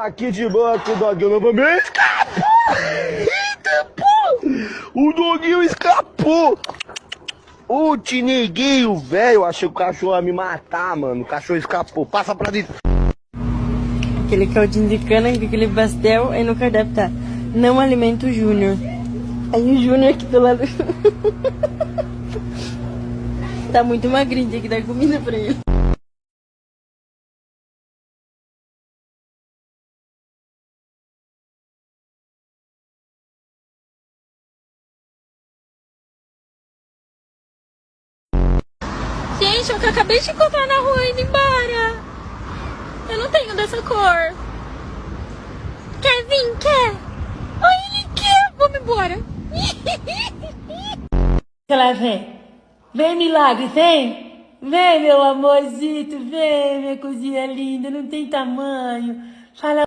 aqui de boa com o Doguinho novamente. Escapou! Eita, pô! O Doguinho escapou! Ô, te neguei, o velho. Achei que o cachorro ia me matar, mano. O cachorro escapou. Passa pra dentro. Aquele caldinho de cana, aquele pastel, aí no cardápio tá: não alimento o Júnior. Aí o Júnior aqui do lado. Tá muito magrinho, tem que dar comida pra ele. Gente, é o que eu acabei de encontrar na rua indo embora. Eu não tenho dessa cor. Quer vir? Quer? Ai, ele quer. Vamos embora. Ela vem. Vem, milagre, vem. Vem, meu amorzito, vem, minha coisinha linda, não tem tamanho. Fala.